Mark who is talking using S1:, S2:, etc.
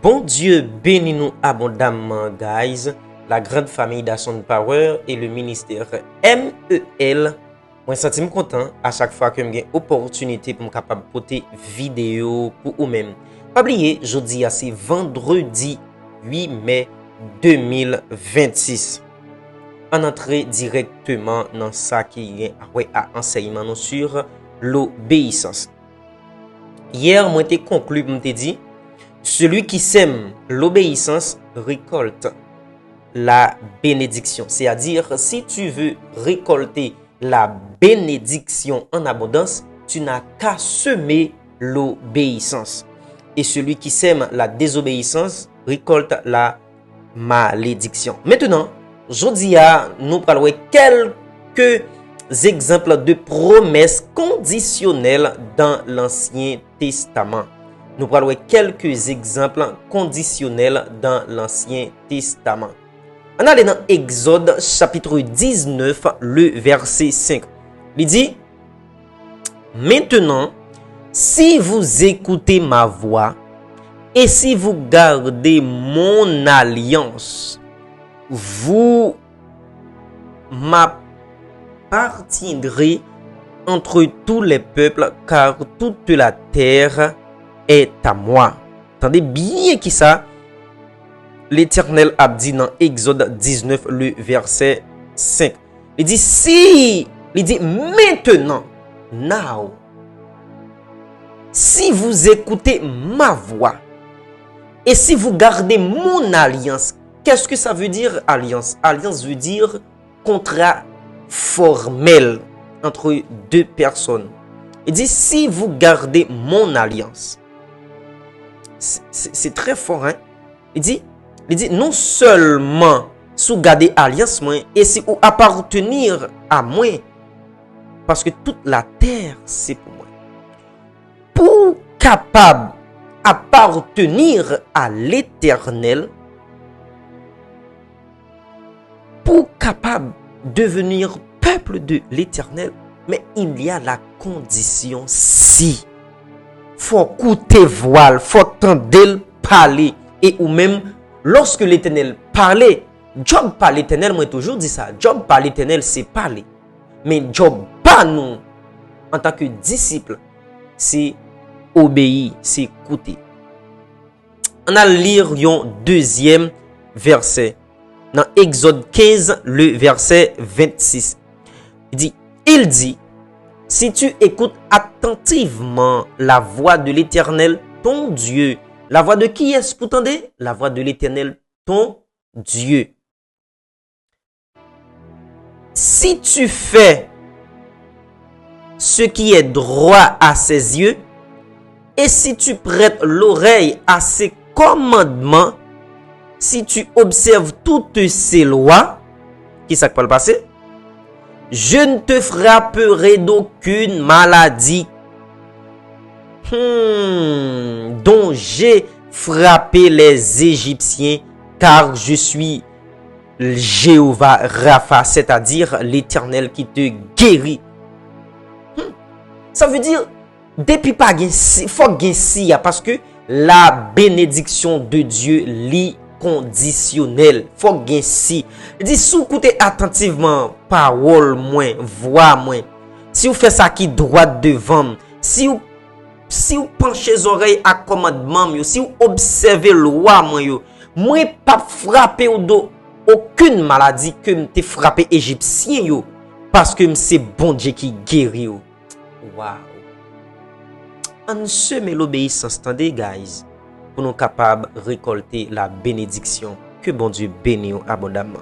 S1: Bon Dieu bénit nous abondamment, guys. La grande famille d'Asson Power et le ministère MEL. Moi, je suis content à chaque fois que j'ai une opportunité pour me capable de porter vidéo pour vous-même. Pas oublier, jeudi, c'est vendredi 8 mai 2026. On entre directement dans ça qui est à enseignement sur l'obéissance. Hier, moi, j'ai conclu, je t'ai dit, celui qui sème l'obéissance récolte la bénédiction. C'est-à-dire, si tu veux récolter la bénédiction en abondance, tu n'as qu'à semer l'obéissance. Et celui qui sème la désobéissance récolte la malédiction. Maintenant, aujourd'hui, nous parlons quelques exemples de promesses conditionnelles dans l'Ancien Testament. Nous parlons quelques exemples conditionnels dans l'Ancien Testament. On a dans Exode chapitre 19, le verset 5. Il dit, « Maintenant, si vous écoutez ma voix et si vous gardez mon alliance, vous m'appartiendrez entre tous les peuples, car toute la terre est à moi. » Attendez bien qui ça. L'Éternel a dit dans Exode 19, le verset 5. Il dit maintenant, now, si vous écoutez ma voix et si vous gardez mon alliance. Qu'est-ce que ça veut dire alliance? Alliance veut dire contrat formel entre deux personnes. Il dit si vous gardez mon alliance. C'est très fort, hein? Il dit non seulement si vous gardez alliance moi et si vous appartenir à moi, parce que toute la terre c'est pour moi. Pour capable appartenir à l'Éternel, pour capable devenir peuple de l'Éternel, mais il y a la condition si. Faut écouter voile, faut entendre parler et ou même lorsque l'Éternel parlait, Job par l'Éternel, moi toujours dit ça, Job par l'Éternel c'est parler. Mais Job pas nous en tant que disciple, c'est obéir, c'est écouter. On a lire un deuxième verset dans Exode 15, le verset 26. Il dit, si tu écoutes attentivement la voix de l'Éternel, ton Dieu. La voix de qui est-ce pour t'entendre? La voix de l'Éternel, ton Dieu. Si tu fais ce qui est droit à ses yeux, et si tu prêtes l'oreille à ses commandements, si tu observes toutes ces lois, qui ça peut le passer? Je ne te frapperai d'aucune maladie dont j'ai frappé les Égyptiens, car je suis Jéhovah Rapha, c'est-à-dire l'Éternel qui te guérit. Ça veut dire, depuis pas il faut gagner parce que la bénédiction de Dieu lit conditionnel. Faut gagner si. Il dit, si vous écoutez attentivement parole moins, voix moins, si vous faites ça qui droit devant, si vous penchez les oreilles à commandement, si vous observez loi moi pas frapper au dos aucune maladie que m'te frappé égyptien parce que c'est bon Dieu qui guérit. Wow. On sème l'obéissance, attendez guys, pour nous capables de récolter la bénédiction que bon Dieu bénit abondamment.